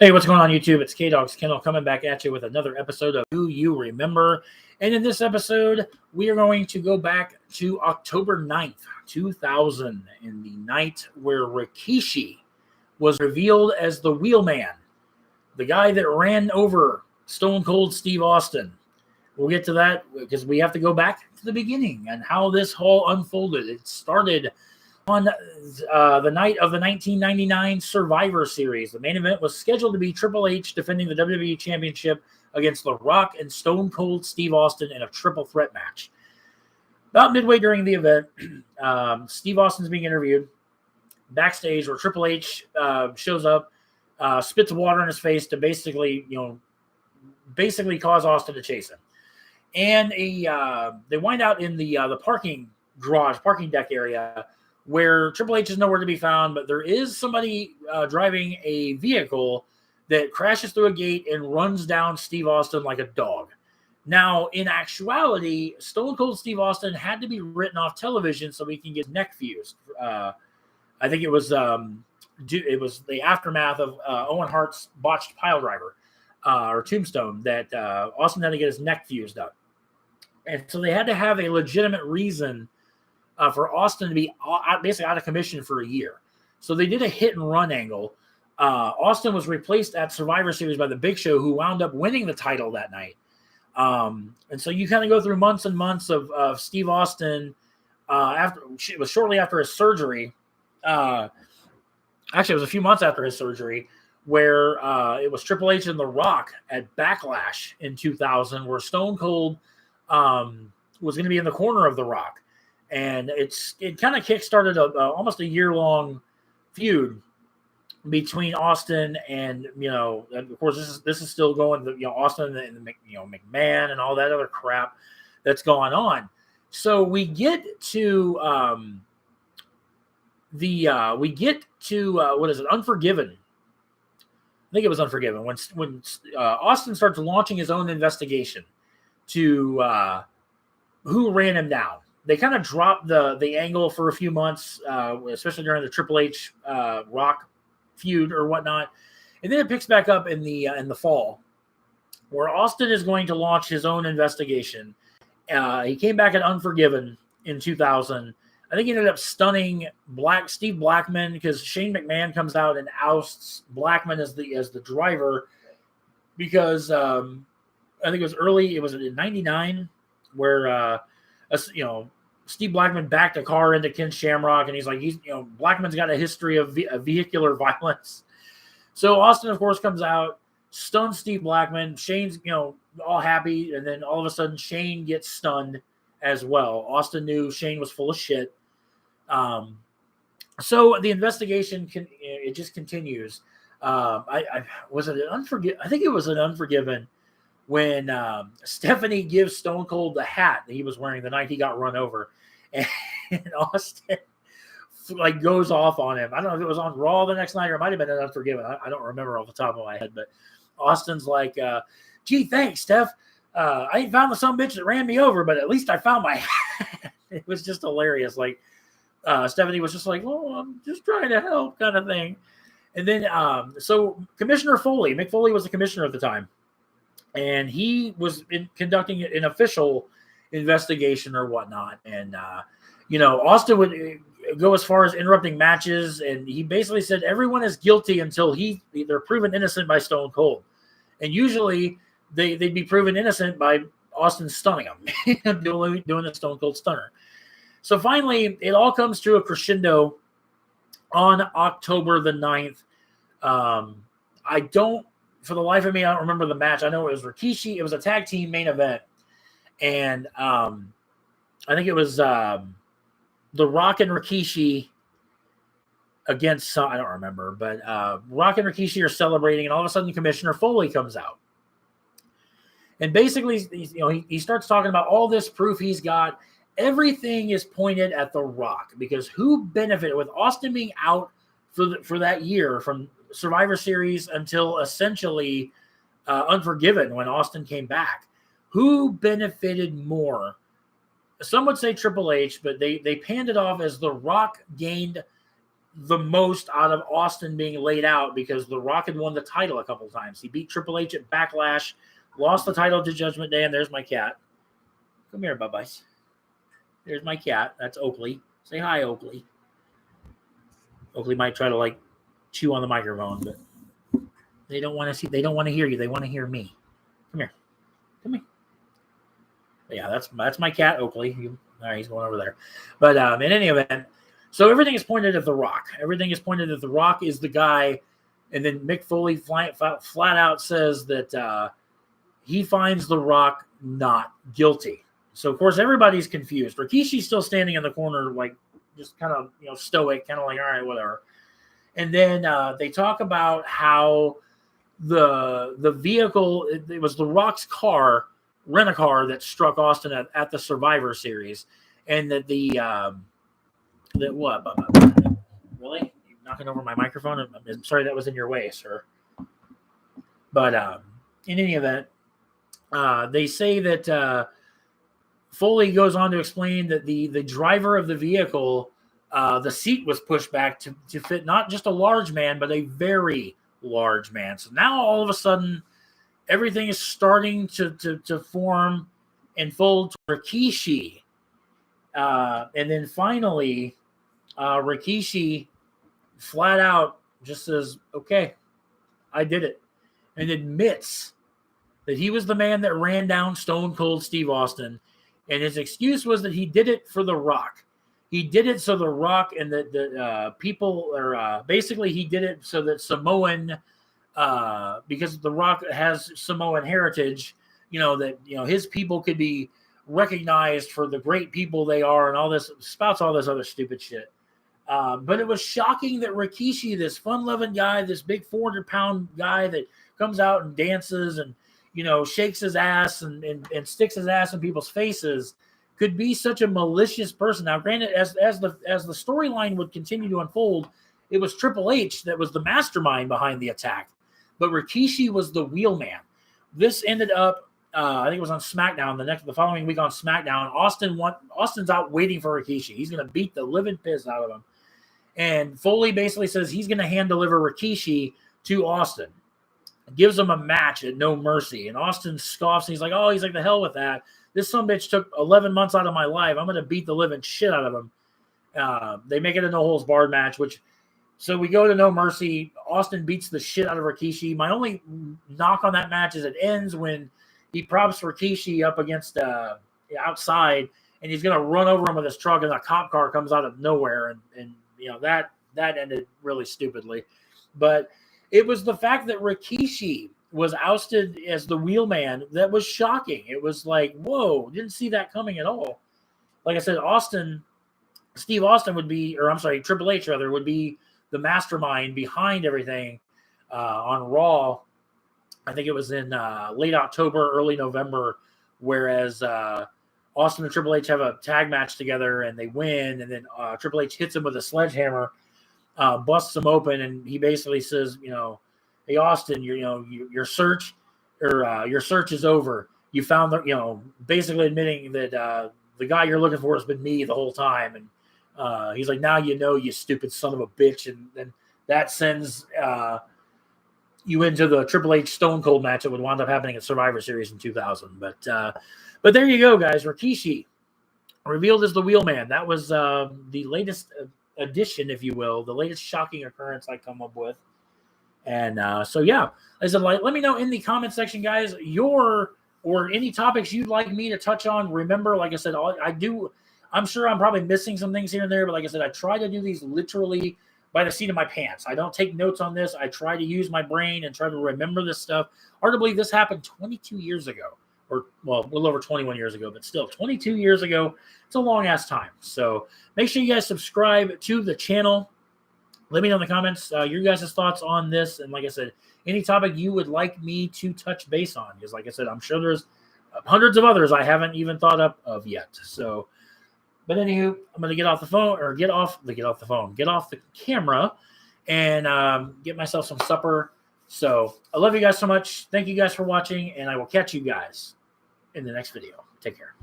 Hey, what's going on, YouTube? It's K-Dog's Kennel coming back at you with another episode of Do You Remember? And in this episode, we are going to go back to October 9th, 2000, in the night where Rikishi was revealed as the Wheelman, the guy that ran over Stone Cold Steve Austin. We'll get to that because we have to go back to the beginning and how this all unfolded. It started on the night of the 1999 Survivor Series. The main event was scheduled to be Triple H defending the WWE Championship against The Rock and Stone Cold Steve Austin in a triple threat match. About midway during the event, Steve Austin's being interviewed backstage where Triple H shows up, spits water in his face to basically cause Austin to chase him. And they wind out in the parking deck area, where Triple H is nowhere to be found, but there is somebody driving a vehicle that crashes through a gate and runs down Steve Austin like a dog. Now, in actuality, Stone Cold Steve Austin had to be written off television so he can get neck fused. I think it was the aftermath of Owen Hart's botched pile driver or tombstone that Austin had to get his neck fused up. And so they had to have a legitimate reason for Austin to be basically out of commission for a year. So they did a hit and run angle. Austin was replaced at Survivor Series by the Big Show, who wound up winning the title that night. And so you kind of go through months and months of Steve Austin. It was shortly after his surgery. Actually, it was a few months after his surgery, where it was Triple H and The Rock at Backlash in 2000, where Stone Cold was going to be in the corner of The Rock. And it kind of kickstarted almost a year-long feud between Austin and, of course, this is still going, Austin and McMahon and all that other crap that's going on. So we get to what is it, Unforgiven. I think it was Unforgiven when Austin starts launching his own investigation to who ran him down. They kind of dropped the angle for a few months, especially during the Triple H Rock feud or whatnot, and then it picks back up in the fall, where Austin is going to launch his own investigation. He came back at Unforgiven in 2000. I think he ended up stunning Steve Blackman because Shane McMahon comes out and ousts Blackman as the driver because I think it was in '99 where Steve Blackman backed a car into Ken Shamrock, and he's like, Blackman's got a history of vehicular violence. So Austin, of course, comes out, stuns Steve Blackman. Shane's, all happy, and then all of a sudden Shane gets stunned as well. Austin knew Shane was full of shit. So the investigation it just continues. I think it was an Unforgiven when Stephanie gives Stone Cold the hat that he was wearing the night he got run over, and Austin goes off on him. I don't know if it was on Raw the next night or it might have been an Unforgiven. I don't remember off the top of my head, but Austin's like, gee, thanks, Steph. I ain't found the son bitch that ran me over, but at least I found my hat. It was just hilarious. Stephanie was just like, oh, I'm just trying to help kind of thing. And then, so Commissioner Foley, Mick Foley was the commissioner at the time. And he was conducting an official investigation or whatnot. And, Austin would go as far as interrupting matches. And he basically said everyone is guilty until they're proven innocent by Stone Cold. And usually they'd be proven innocent by Austin stunning them, doing the Stone Cold Stunner. So finally, it all comes to a crescendo on October the 9th. For the life of me, I don't remember the match. I know it was Rikishi. It was a tag team main event. And I think it was The Rock and Rikishi against, I don't remember. But Rock and Rikishi are celebrating, and all of a sudden Commissioner Foley comes out. And basically, he starts talking about all this proof he's got. Everything is pointed at The Rock because who benefited with Austin being out for that year from Survivor Series until essentially Unforgiven when Austin came back? Who benefited more? Some would say Triple H, but they panned it off as The Rock gained the most out of Austin being laid out because The Rock had won the title a couple times. He beat Triple H at Backlash, lost the title to Judgment Day, and there's my cat. Come here, Bubbies. There's my cat. That's Oakley. Say hi, Oakley. Oakley might try to like chew on the microphone, but they don't want to see. They don't want to hear you. They want to hear me. Come here. Come here. But yeah, that's my cat, Oakley. All right, he's going over there. But in any event, so everything is pointed at The Rock. Everything is pointed at The Rock is the guy, and then Mick Foley flat out says that he finds The Rock not guilty. So of course everybody's confused. Rikishi's still standing in the corner, like just kind of stoic, kind of like all right, whatever. And then they talk about how the vehicle, it was The Rock's car, rent-a-car that struck Austin at the Survivor Series, and that what? Really? You're knocking over my microphone? I'm sorry that was in your way, sir. But in any event, they say that Foley goes on to explain that the driver of the vehicle, the seat was pushed back to fit not just a large man, but a very large man. So now all of a sudden, everything is starting to form and fold to Rikishi. And then finally, Rikishi flat out just says, okay, I did it. And admits that he was the man that ran down Stone Cold Steve Austin. And his excuse was that he did it for The Rock. He did it so The Rock and the people are basically he did it so that Samoan, because The Rock has Samoan heritage, that his people could be recognized for the great people they are, and all this spouts all this other stupid shit. But it was shocking that Rikishi, this fun-loving guy, this big 400-pound guy that comes out and dances and shakes his ass and sticks his ass in people's faces, could be such a malicious person. Now, granted, as the storyline would continue to unfold, it was Triple H that was the mastermind behind the attack, but Rikishi was the wheelman. This ended up, I think it was on SmackDown. The following week on SmackDown, Austin's out waiting for Rikishi. He's going to beat the living piss out of him, and Foley basically says he's going to hand deliver Rikishi to Austin. Gives him a match at No Mercy, and Austin scoffs. And he's like, the hell with that. This sumbitch took 11 months out of my life. I'm going to beat the living shit out of him. They make it a no-holds-barred match, so we go to No Mercy. Austin beats the shit out of Rikishi. My only knock on that match is it ends when he props Rikishi up against outside, and he's going to run over him with his truck, and a cop car comes out of nowhere, and that ended really stupidly. But it was the fact that Rikishi was ousted as the wheelman that was shocking. It was like, whoa, didn't see that coming at all. Like I said, Steve Austin Triple H rather, would be the mastermind behind everything on Raw. I think it was in late October, early November, whereas Austin and Triple H have a tag match together and they win, and then Triple H hits him with a sledgehammer, busts him open, and he basically says, hey Austin, your search is over. You found basically admitting that the guy you're looking for has been me the whole time, and he's like, now you stupid son of a bitch, and then that sends you into the Triple H Stone Cold match that would wind up happening at Survivor Series in 2000. But there you go, guys. Rikishi revealed as the wheelman. That was the latest addition, if you will, the latest shocking occurrence I come up with. And so, yeah, I said, let me know in the comment section, guys, or any topics you'd like me to touch on. Remember, like I said, I'm sure I'm probably missing some things here and there, but like I said, I try to do these literally by the seat of my pants. I don't take notes on this. I try to use my brain and try to remember this stuff. Hard to believe this happened 22 years ago, a little over 21 years ago, but still 22 years ago. It's a long ass time. So make sure you guys subscribe to the channel. Let me know in the comments your guys' thoughts on this. And like I said, any topic you would like me to touch base on. Because like I said, I'm sure there's hundreds of others I haven't even thought up of yet. So, but anywho, I'm going to get off the camera and get myself some supper. So I love you guys so much. Thank you guys for watching, and I will catch you guys in the next video. Take care.